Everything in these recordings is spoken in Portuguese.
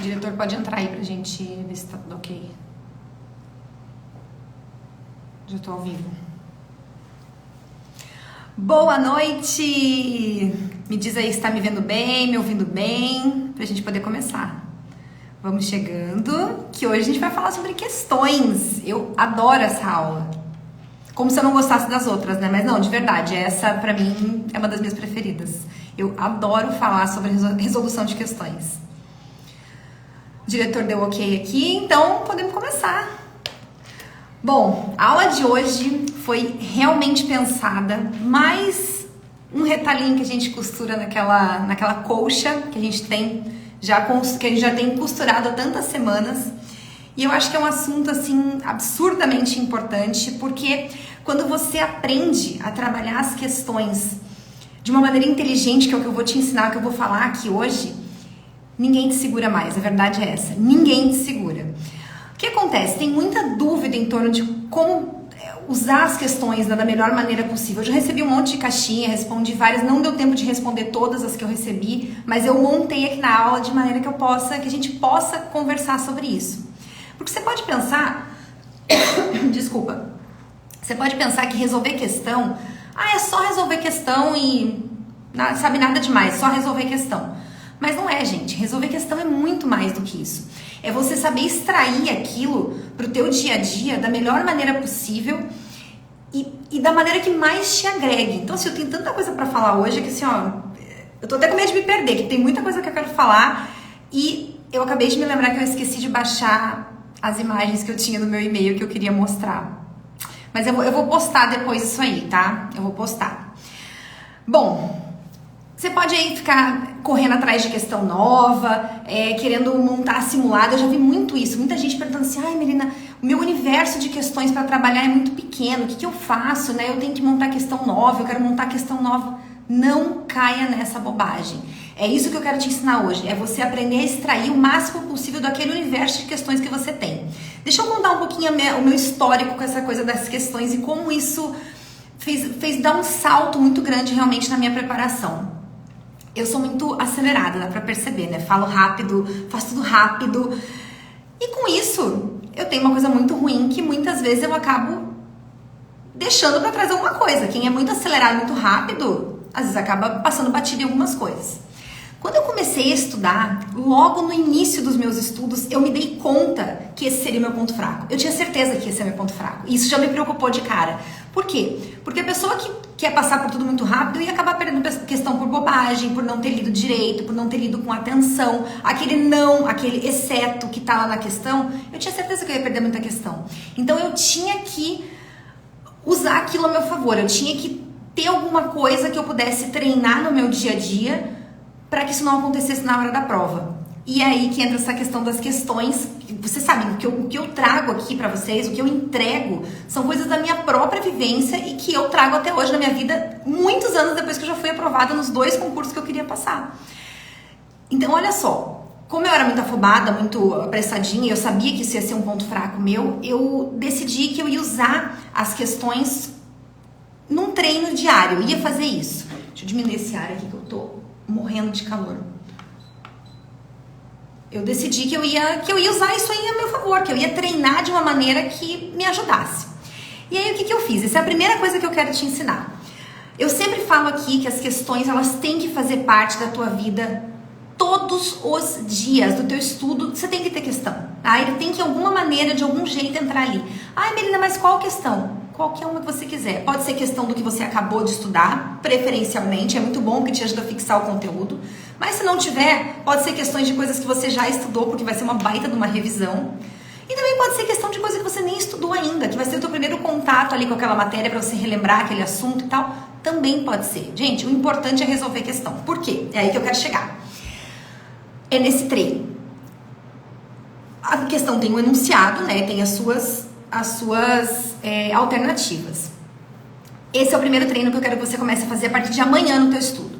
diretor pode entrar aí pra gente ver se tá tudo ok. Já tô ao vivo. Boa noite! Me diz aí se tá me vendo bem, me ouvindo bem, pra gente poder começar. Vamos chegando, que hoje a gente vai falar sobre questões. Eu adoro essa aula. Como se eu não gostasse das outras, né? Mas não, de verdade, essa pra mim é uma das minhas preferidas. Eu adoro falar sobre resolução de questões. O diretor deu ok aqui, então podemos começar. Bom, a aula de hoje foi realmente pensada, mais um retalhinho que a gente costura naquela colcha que a gente tem que a gente já tem costurado há tantas semanas. E eu acho que é um assunto assim absurdamente importante, porque quando você aprende a trabalhar as questões de uma maneira inteligente, que é o que eu vou te ensinar, que eu vou falar aqui hoje, ninguém te segura mais, a verdade é essa, ninguém te segura. O que acontece? Tem muita dúvida em torno de como usar as questões da melhor maneira possível. Eu já recebi um monte de caixinha, respondi várias, não deu tempo de responder todas as que eu recebi, mas eu montei aqui na aula de maneira que a gente possa conversar sobre isso. Porque você pode pensar, desculpa, você pode pensar que resolver questão, é só resolver questão e sabe nada demais, só resolver questão. Mas não é, gente. Resolver questão é muito mais do que isso. É você saber extrair aquilo pro teu dia a dia da melhor maneira possível e da maneira que mais te agregue. Então, assim, eu tenho tanta coisa pra falar hoje que, assim, eu tô até com medo de me perder, que tem muita coisa que eu quero falar e eu acabei de me lembrar que eu esqueci de baixar as imagens que eu tinha no meu e-mail que eu queria mostrar. Mas eu vou postar depois isso aí, tá? Eu vou postar. Bom, você pode aí ficar correndo atrás de questão nova, querendo montar simulado. Eu já vi muito isso, muita gente perguntando assim, Melina, o meu universo de questões para trabalhar é muito pequeno, o que eu faço, né? Eu tenho que montar questão nova, eu quero montar questão nova. Não caia nessa bobagem. É isso que eu quero te ensinar hoje, é você aprender a extrair o máximo possível daquele universo de questões que você tem. Deixa eu contar um pouquinho o meu histórico com essa coisa das questões e como isso fez dar um salto muito grande realmente na minha preparação. Eu sou muito acelerada, dá pra perceber, né? Falo rápido, faço tudo rápido. E com isso, eu tenho uma coisa muito ruim que muitas vezes eu acabo deixando pra trás alguma coisa. Quem é muito acelerado, muito rápido, às vezes acaba passando batido em algumas coisas. Quando eu comecei a estudar, logo no início dos meus estudos, eu me dei conta que esse seria o meu ponto fraco. Eu tinha certeza que esse é meu ponto fraco. E isso já me preocupou de cara. Por quê? Porque a pessoa que quer passar por tudo muito rápido ia acabar perdendo questão por bobagem, por não ter lido direito, por não ter lido com atenção. Aquele exceto que tá lá na questão, eu tinha certeza que eu ia perder muita questão. Então eu tinha que usar aquilo a meu favor. Eu tinha que ter alguma coisa que eu pudesse treinar no meu dia a dia para que isso não acontecesse na hora da prova. E é aí que entra essa questão das questões. Vocês sabem, o que eu trago aqui para vocês, o que eu entrego, são coisas da minha própria vivência e que eu trago até hoje na minha vida, muitos anos depois que eu já fui aprovada nos 2 concursos que eu queria passar. Então, olha só, como eu era muito afobada, muito apressadinha, eu sabia que isso ia ser um ponto fraco meu, eu decidi que eu ia usar as questões num treino diário, eu ia fazer isso. Deixa eu diminuir esse ar aqui que eu tô morrendo de calor. Eu decidi que eu ia usar isso aí a meu favor, que eu ia treinar de uma maneira que me ajudasse. E aí o que eu fiz? Essa é a primeira coisa que eu quero te ensinar. Eu sempre falo aqui que as questões, elas têm que fazer parte da tua vida todos os dias do teu estudo. Você tem que ter questão, tá? Ele tem que de alguma maneira, de algum jeito entrar ali. Melina, mas qual questão? Qualquer uma que você quiser. Pode ser questão do que você acabou de estudar, preferencialmente. É muito bom porque te ajuda a fixar o conteúdo. Mas se não tiver, pode ser questões de coisas que você já estudou, porque vai ser uma baita de uma revisão. E também pode ser questão de coisa que você nem estudou ainda, que vai ser o teu primeiro contato ali com aquela matéria para você relembrar aquele assunto e tal. Também pode ser. Gente, o importante é resolver questão. Por quê? É aí que eu quero chegar. É nesse treino. A questão tem um enunciado, né? Tem as suas alternativas. Esse é o primeiro treino que eu quero que você comece a fazer a partir de amanhã no teu estudo.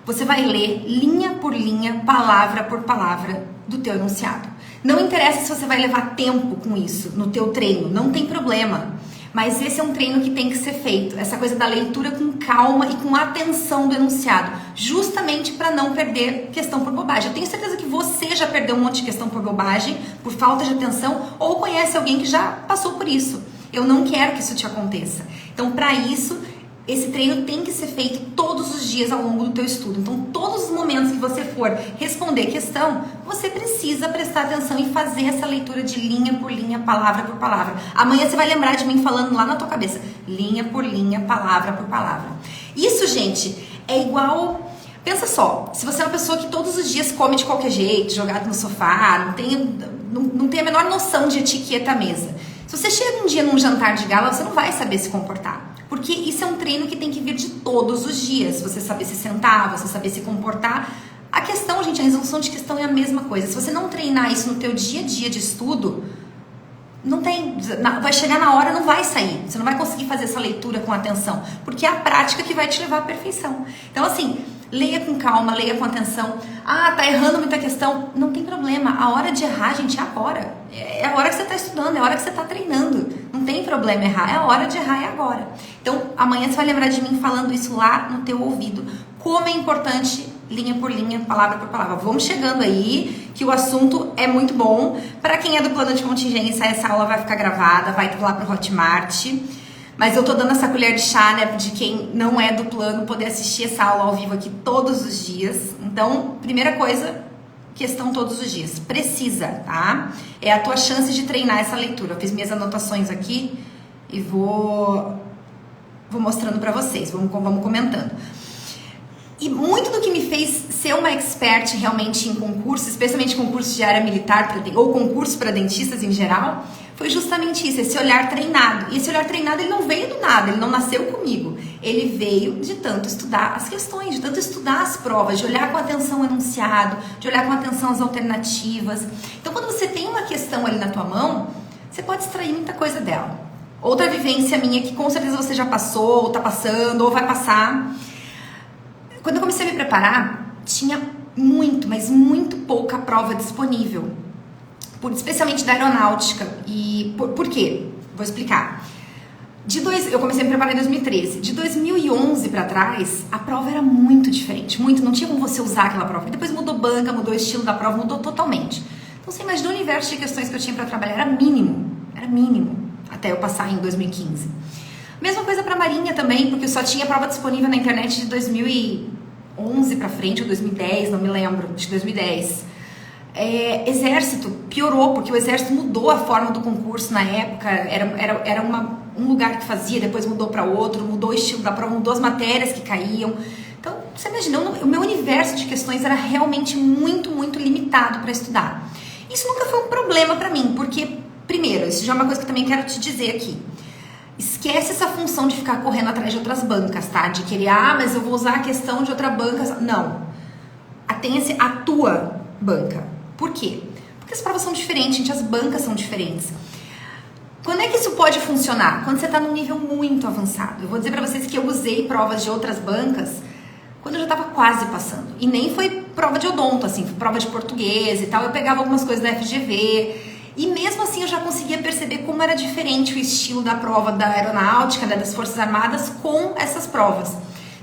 Você vai ler linha por linha, palavra por palavra do teu enunciado. Não interessa se você vai levar tempo com isso no teu treino, não tem problema. Mas esse é um treino que tem que ser feito. Essa coisa da leitura com calma e com atenção do enunciado. Justamente para não perder questão por bobagem. Eu tenho certeza que você já perdeu um monte de questão por bobagem, por falta de atenção, ou conhece alguém que já passou por isso. Eu não quero que isso te aconteça. Então, para isso, esse treino tem que ser feito todos os dias ao longo do teu estudo. Então, todos os momentos que você for responder questão, você precisa prestar atenção e fazer essa leitura de linha por linha, palavra por palavra. Amanhã você vai lembrar de mim falando lá na tua cabeça, linha por linha, palavra por palavra. Isso, gente, é igual... Pensa só, se você é uma pessoa que todos os dias come de qualquer jeito, jogado no sofá, não tem a menor noção de etiqueta à mesa. Se você chega um dia num jantar de gala, você não vai saber se comportar. Porque isso é um treino que tem que vir de todos os dias. Você saber se sentar, você saber se comportar. A questão, gente, a resolução de questão é a mesma coisa. Se você não treinar isso no teu dia a dia de estudo, não tem, vai chegar na hora, não vai sair. Você não vai conseguir fazer essa leitura com atenção. Porque é a prática que vai te levar à perfeição. Então, assim, leia com calma, leia com atenção. Ah, tá errando muita questão. Não tem problema. A hora de errar, gente, é agora. É a hora que você tá estudando, é a hora que você tá treinando. Não tem problema errar. É a hora de errar, é agora. Então, amanhã você vai lembrar de mim falando isso lá no teu ouvido. Como é importante, linha por linha, palavra por palavra. Vamos chegando aí, que o assunto é muito bom. Para quem é do plano de contingência, essa aula vai ficar gravada, vai lá pro Hotmart. Mas eu tô dando essa colher de chá, né, de quem não é do plano poder assistir essa aula ao vivo aqui todos os dias. Então, primeira coisa, questão todos os dias. Precisa, tá? É a tua chance de treinar essa leitura. Eu fiz minhas anotações aqui e vou mostrando pra vocês, vamos comentando. E muito do que me fez ser uma expert realmente em concursos, especialmente concursos de área militar ou concursos para dentistas em geral, foi justamente isso, esse olhar treinado. E esse olhar treinado, ele não veio do nada, ele não nasceu comigo. Ele veio de tanto estudar as questões, de tanto estudar as provas, de olhar com atenção o enunciado, de olhar com atenção as alternativas. Então, quando você tem uma questão ali na tua mão, você pode extrair muita coisa dela. Outra vivência minha que com certeza você já passou, ou tá passando, ou vai passar. Quando eu comecei a me preparar, tinha muito, mas muito pouca prova disponível. Especialmente da aeronáutica. E por quê? Vou explicar. Eu comecei a me preparar em 2013. De 2011 para trás, a prova era muito diferente. Não tinha como você usar aquela prova. Depois mudou banca, mudou o estilo da prova, mudou totalmente. Então você imagina o universo de questões que eu tinha para trabalhar. Era mínimo. Até eu passar em 2015. Mesma coisa para Marinha também, porque eu só tinha prova disponível na internet de 2011 para frente, ou 2010, não me lembro, de 2010. Exército piorou, porque o Exército mudou a forma do concurso na época, era um lugar que fazia, depois mudou para outro, mudou o estilo da prova, mudou as matérias que caíam. Então, você imagina, o meu universo de questões era realmente muito, muito limitado para estudar. Isso nunca foi um problema para mim, porque, primeiro, isso já é uma coisa que eu também quero te dizer aqui. Esquece essa função de ficar correndo atrás de outras bancas, tá? De querer, mas eu vou usar a questão de outra banca. Não. Atenha-se a tua banca. Por quê? Porque as provas são diferentes, gente, as bancas são diferentes. Quando é que isso pode funcionar? Quando você está num nível muito avançado. Eu vou dizer para vocês que eu usei provas de outras bancas quando eu já estava quase passando. E nem foi prova de odonto, assim, foi prova de português e tal. Eu pegava algumas coisas da FGV. E mesmo assim eu já conseguia perceber como era diferente o estilo da prova da aeronáutica, né, das Forças Armadas com essas provas.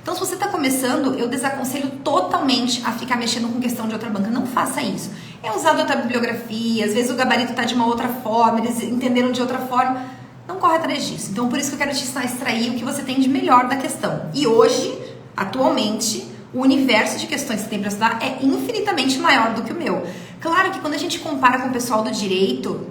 Então, se você está começando, eu desaconselho totalmente a ficar mexendo com questão de outra banca. Não faça isso. É usado outra bibliografia, às vezes o gabarito está de uma outra forma, eles entenderam de outra forma. Não corre atrás disso. Então, por isso que eu quero te ensinar a extrair o que você tem de melhor da questão. E hoje, atualmente, o universo de questões que você tem para estudar é infinitamente maior do que o meu. Claro que quando a gente compara com o pessoal do direito,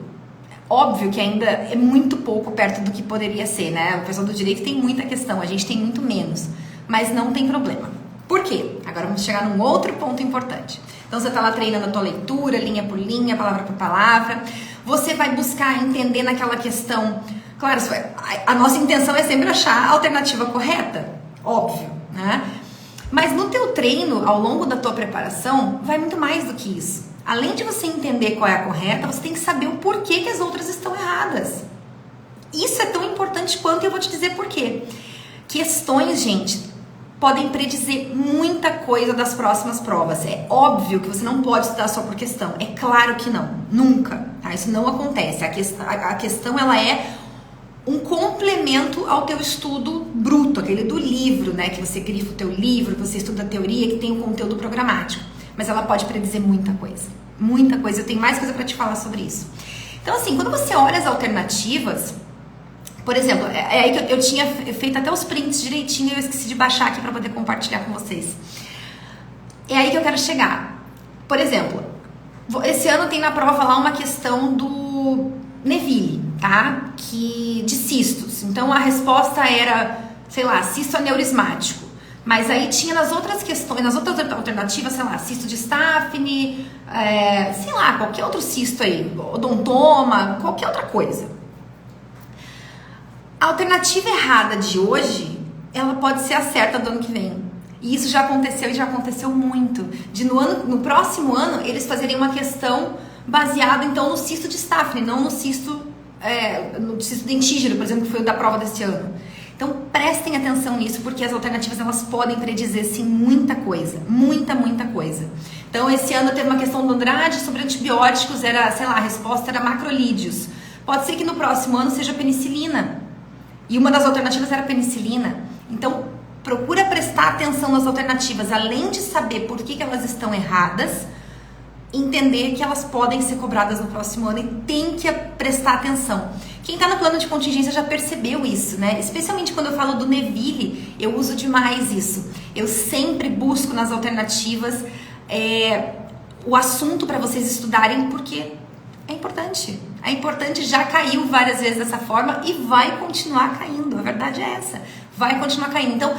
óbvio que ainda é muito pouco perto do que poderia ser, né? O pessoal do direito tem muita questão, a gente tem muito menos. Mas não tem problema. Por quê? Agora vamos chegar num outro ponto importante. Então você está lá treinando a tua leitura, linha por linha, palavra por palavra. Você vai buscar entender naquela questão. Claro, a nossa intenção é sempre achar a alternativa correta. Óbvio, né? Mas no teu treino, ao longo da tua preparação, vai muito mais do que isso. Além de você entender qual é a correta, você tem que saber o porquê que as outras estão erradas. Isso é tão importante quanto eu vou te dizer por quê. Questões, gente, podem predizer muita coisa das próximas provas. É óbvio que você não pode estudar só por questão. É claro que não. Nunca. Tá? Isso não acontece. A questão ela é um complemento ao teu estudo bruto, aquele do livro, né? Que você grifa o teu livro, que você estuda a teoria, que tem o conteúdo programático. Mas ela pode predizer muita coisa. Muita coisa. Eu tenho mais coisa para te falar sobre isso. Então, assim, quando você olha as alternativas, por exemplo, é aí que eu tinha feito até os prints direitinho e eu esqueci de baixar aqui para poder compartilhar com vocês. É aí que eu quero chegar. Por exemplo, esse ano tem na prova lá uma questão do Neville, tá? De cistos. Então a resposta era, sei lá, cisto aneurismático. Mas aí tinha nas outras questões, nas outras alternativas, sei lá, cisto de Staphylo, sei lá, qualquer outro cisto aí, odontoma, qualquer outra coisa. A alternativa errada de hoje, ela pode ser a certa do ano que vem. E isso já aconteceu e já aconteceu muito. No próximo ano, eles fazerem uma questão baseada, então, no cisto de Staphylo, não no cisto dentígero, por exemplo, que foi o da prova desse ano. Então, prestem atenção nisso, porque as alternativas, elas podem predizer, sim, muita coisa. Muita, muita coisa. Então, esse ano teve uma questão do Andrade sobre antibióticos, era, sei lá, a resposta era macrolídeos. Pode ser que no próximo ano seja penicilina. E uma das alternativas era penicilina. Então, procura prestar atenção nas alternativas, além de saber por que elas estão erradas, entender que elas podem ser cobradas no próximo ano e tem que prestar atenção. Quem está no plano de contingência já percebeu isso, né? Especialmente quando eu falo do Neville, eu uso demais isso. Eu sempre busco nas alternativas o assunto para vocês estudarem, porque é importante. É importante, já caiu várias vezes dessa forma e vai continuar caindo. A verdade é essa. Vai continuar caindo. Então,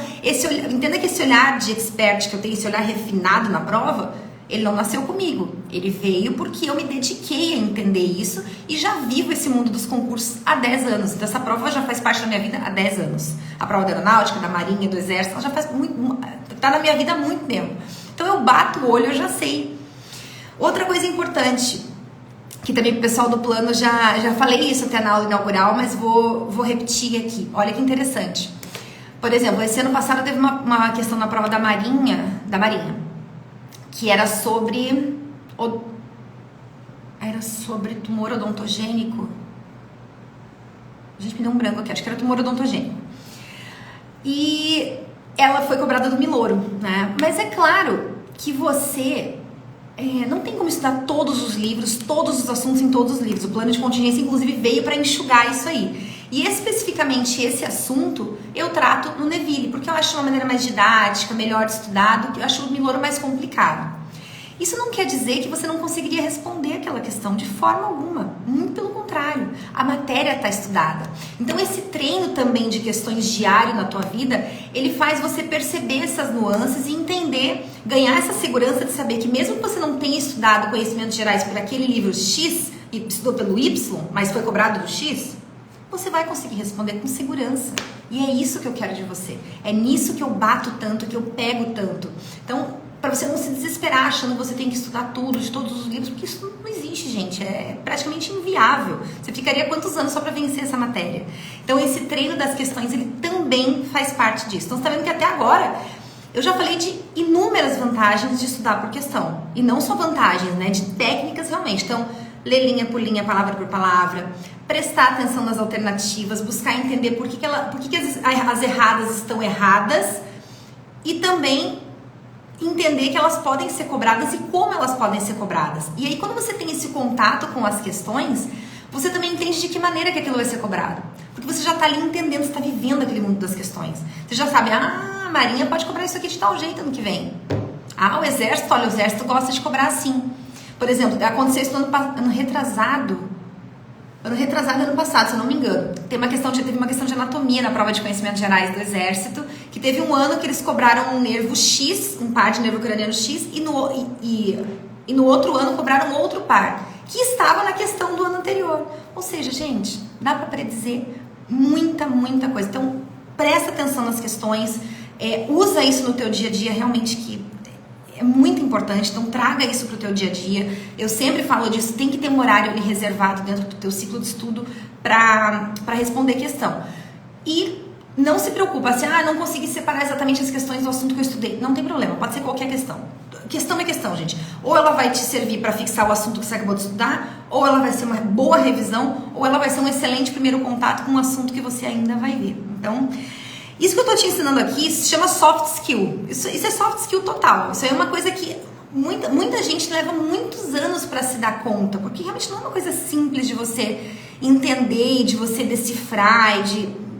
entenda que esse olhar de expert que eu tenho, esse olhar refinado na prova, ele não nasceu comigo. Ele veio porque eu me dediquei a entender isso e já vivo esse mundo dos concursos há 10 anos. Então, essa prova já faz parte da minha vida há 10 anos. A prova da aeronáutica, da marinha, do exército, ela já faz tá na minha vida há muito tempo. Então, eu bato o olho, eu já sei. Outra coisa importante, que também pro pessoal do plano, já falei isso até na aula inaugural, mas vou repetir aqui. Olha que interessante. Por exemplo, esse ano passado teve uma questão na prova da marinha, que era sobre tumor odontogênico. Gente, me deu um branco aqui, acho que era tumor odontogênico. E ela foi cobrada do Miloro, né? Mas é claro que você não tem como estudar todos os livros, todos os assuntos em todos os livros. O plano de contingência, inclusive, veio para enxugar isso aí. E especificamente esse assunto eu trato no Neville, porque eu acho uma maneira mais didática, melhor de estudado, que eu acho o Miloro mais complicado. Isso não quer dizer que você não conseguiria responder aquela questão de forma alguma. Muito pelo contrário. A matéria está estudada. Então esse treino também de questões diário na tua vida, ele faz você perceber essas nuances e entender, ganhar essa segurança de saber que mesmo que você não tenha estudado conhecimentos gerais por aquele livro X, e estudou pelo Y, mas foi cobrado do X, você vai conseguir responder com segurança. E é isso que eu quero de você. É nisso que eu bato tanto, que eu pego tanto. Então, para você não se desesperar achando que você tem que estudar tudo, de todos os livros, porque isso não existe, gente. É praticamente inviável. Você ficaria quantos anos só para vencer essa matéria? Então, esse treino das questões, ele também faz parte disso. Então, você está vendo que até agora eu já falei de inúmeras vantagens de estudar por questão. E não só vantagens, né? De técnicas realmente. Então, ler linha por linha, palavra por palavra, prestar atenção nas alternativas, buscar entender por que as erradas estão erradas e também entender que elas podem ser cobradas e como elas podem ser cobradas. E aí, quando você tem esse contato com as questões, você também entende de que maneira que aquilo vai ser cobrado. Porque você já está ali entendendo, você está vivendo aquele mundo das questões. Você já sabe, a Marinha pode cobrar isso aqui de tal jeito ano que vem. O Exército, olha, o Exército gosta de cobrar assim. Por exemplo, aconteceu isso no ano retrasado, ano passado, se eu não me engano. Teve uma questão de anatomia na prova de conhecimentos gerais do Exército, que teve um ano que eles cobraram um nervo X, um par de nervo craniano X, e no outro ano cobraram outro par, que estava na questão do ano anterior. Ou seja, gente, dá para predizer muita, muita coisa. Então, presta atenção nas questões, usa isso no teu dia a dia, realmente que é muito importante, então traga isso para o teu dia a dia. Eu sempre falo disso, tem que ter um horário ali reservado dentro do teu ciclo de estudo para responder questão. E não se preocupa, assim, não consegui separar exatamente as questões do assunto que eu estudei. Não tem problema, pode ser qualquer questão. Questão é questão, gente. Ou ela vai te servir para fixar o assunto que você acabou de estudar, ou ela vai ser uma boa revisão, ou ela vai ser um excelente primeiro contato com um assunto que você ainda vai ver. Então, isso que eu tô te ensinando aqui se chama soft skill. Isso é soft skill total. Isso é uma coisa que muita gente leva muitos anos para se dar conta, porque realmente não é uma coisa simples de você entender, de você decifrar,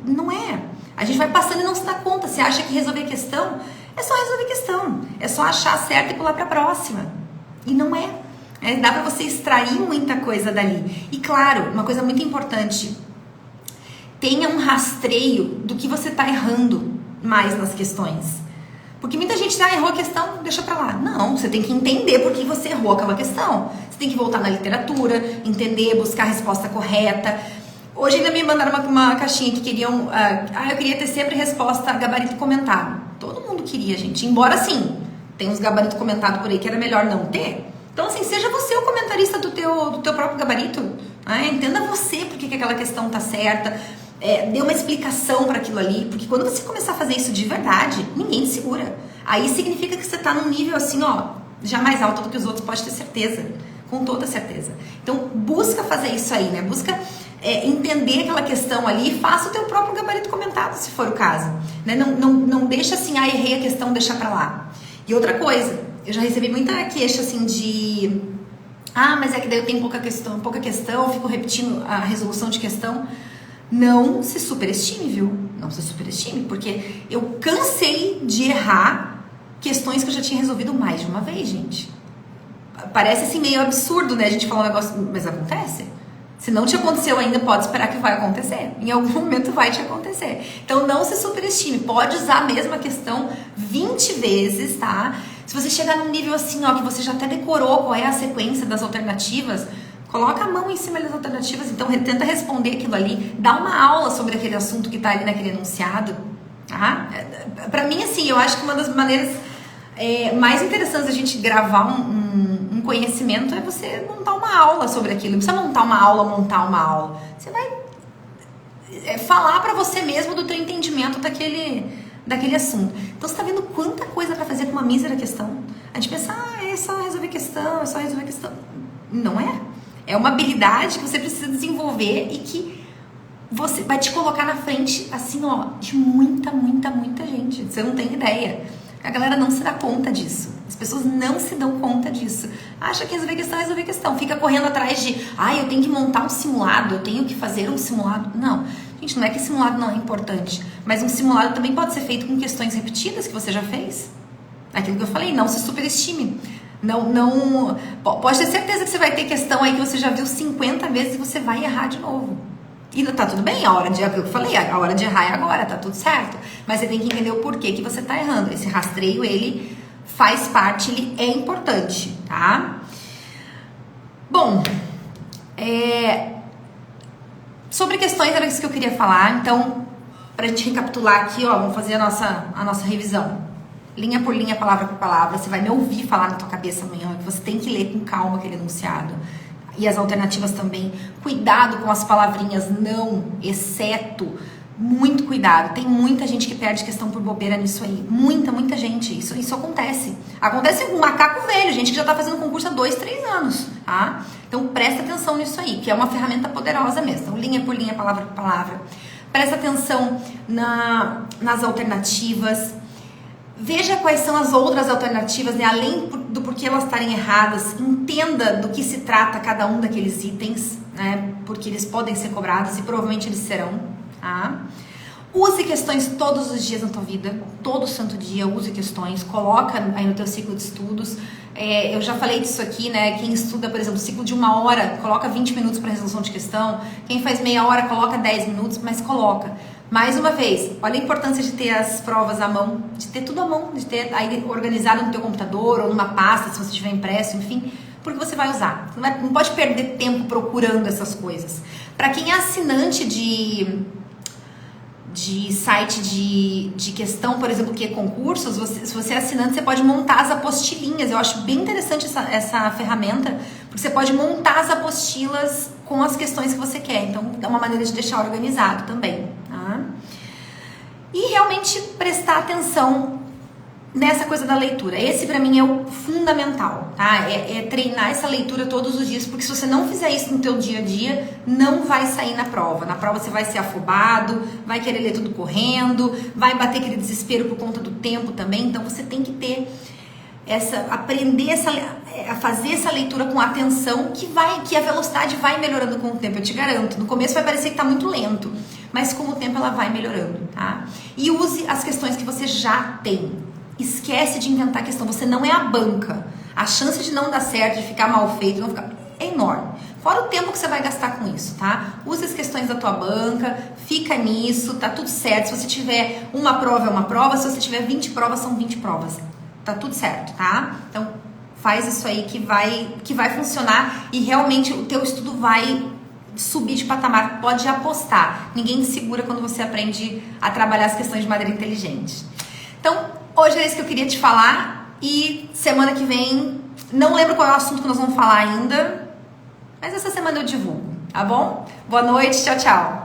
não é. A gente vai passando e não se dá conta. Você acha que resolver questão é só resolver questão, é só achar certo e pular para a próxima. E não é. Dá para você extrair muita coisa dali. E claro, uma coisa muito importante, tenha um rastreio do que você está errando mais nas questões. Porque muita gente errou a questão, deixa pra lá. Não, você tem que entender por que você errou aquela questão. Você tem que voltar na literatura, entender, buscar a resposta correta. Hoje ainda me mandaram uma caixinha que queriam... eu queria ter sempre resposta gabarito comentado. Todo mundo queria, gente. Embora, sim, tem uns gabaritos comentados por aí que era melhor não ter. Então, assim, seja você o comentarista do teu próprio gabarito. Entenda você por que aquela questão tá certa. Dê uma explicação para aquilo ali, porque quando você começar a fazer isso de verdade, ninguém te segura. Aí significa que você tá num nível assim, já mais alto do que os outros, pode ter certeza, com toda certeza. Então, busca fazer isso aí, né? Busca entender aquela questão ali, faça o teu próprio gabarito comentado, se for o caso. Né? Não deixa assim, errei a questão, deixa pra lá. E outra coisa, eu já recebi muita queixa assim de... mas é que daí eu tenho pouca questão, eu fico repetindo a resolução de questão. Não se superestime, viu? Não se superestime, porque eu cansei de errar questões que eu já tinha resolvido mais de uma vez, gente. Parece assim meio absurdo, né? A gente falar um negócio, mas acontece. Se não te aconteceu ainda, pode esperar que vai acontecer. Em algum momento vai te acontecer. Então não se superestime. Pode usar a mesma questão 20 vezes, tá? Se você chegar num nível assim, que você já até decorou qual é a sequência das alternativas, coloca a mão em cima das alternativas, então tenta responder aquilo ali, dá uma aula sobre aquele assunto que está ali naquele enunciado, tá? Pra mim, assim, eu acho que uma das maneiras mais interessantes da gente gravar um conhecimento é você montar uma aula sobre aquilo. Não precisa montar uma aula. Você vai falar pra você mesmo do teu entendimento daquele assunto. Então você tá vendo quanta coisa pra fazer com uma mísera questão. A gente pensa, é só resolver questão. Não é. É uma habilidade que você precisa desenvolver e que você vai te colocar na frente, assim, de muita gente. Você não tem ideia. A galera não se dá conta disso. As pessoas não se dão conta disso. Acha que resolver questão. Fica correndo atrás de, eu tenho que montar um simulado, eu tenho que fazer um simulado. Não. Gente, não é que simulado não é importante, mas um simulado também pode ser feito com questões repetidas que você já fez. Aquilo que eu falei, não se superestime. Não, pode ter certeza que você vai ter questão aí que você já viu 50 vezes e você vai errar de novo. E tá tudo bem, a hora de errar é agora, tá tudo certo. Mas você tem que entender o porquê que você tá errando. Esse rastreio, ele faz parte, ele é importante, tá? Bom, sobre questões era isso que eu queria falar. Então, pra gente recapitular aqui, vamos fazer a nossa revisão. Linha por linha, palavra por palavra, você vai me ouvir falar na tua cabeça amanhã, que você tem que ler com calma aquele enunciado. E as alternativas também. Cuidado com as palavrinhas não, exceto. Muito cuidado. Tem muita gente que perde questão por bobeira nisso aí. Muita gente. Isso acontece. Acontece com um macaco velho, gente que já tá fazendo concurso há 2, 3 anos, tá? Então presta atenção nisso aí, que é uma ferramenta poderosa mesmo. Então, linha por linha, palavra por palavra. Presta atenção nas alternativas. Veja quais são as outras alternativas, né? Além do porquê elas estarem erradas, entenda do que se trata cada um daqueles itens, né? Porque eles podem ser cobrados e provavelmente eles serão, tá? Use questões todos os dias na tua vida, todo santo dia use questões, coloca aí no teu ciclo de estudos. Eu já falei disso aqui, né? Quem estuda, por exemplo, ciclo de 1 hora, coloca 20 minutos para resolução de questão. Quem faz meia hora, coloca 10 minutos, mas coloca. Mais uma vez, olha a importância de ter as provas à mão, de ter tudo à mão, de ter aí organizado no teu computador ou numa pasta, se você tiver impresso, enfim, porque você vai usar. Não pode perder tempo procurando essas coisas. Para quem é assinante de site de questão, por exemplo, que é concursos, se você é assinante, você pode montar as apostilinhas. Eu acho bem interessante essa ferramenta, porque você pode montar as apostilas com as questões que você quer. Então, é uma maneira de deixar organizado também, tá? E realmente prestar atenção nessa coisa da leitura. Esse pra mim é o fundamental, tá? É treinar essa leitura todos os dias, porque se você não fizer isso no teu dia a dia, não vai sair na prova. Na prova você vai ser afobado, vai querer ler tudo correndo, vai bater aquele desespero por conta do tempo também. Então você tem que ter aprender a fazer essa leitura com atenção, que a velocidade vai melhorando com o tempo, eu te garanto. No começo vai parecer que tá muito lento, mas com o tempo ela vai melhorando, tá? E use as questões que você já tem. Esquece de inventar questão, você não é a banca. A chance de não dar certo, de ficar mal feito, é enorme. Fora o tempo que você vai gastar com isso, tá? Use as questões da tua banca, fica nisso, tá tudo certo. Se você tiver uma prova, é uma prova. Se você tiver 20 provas, são 20 provas. Tá tudo certo, tá? Então, faz isso aí que vai funcionar e realmente o teu estudo vai subir de patamar. Pode apostar. Ninguém te segura quando você aprende a trabalhar as questões de maneira inteligente. Então, hoje é isso que eu queria te falar e semana que vem, não lembro qual é o assunto que nós vamos falar ainda, mas essa semana eu divulgo, tá bom? Boa noite, tchau, tchau.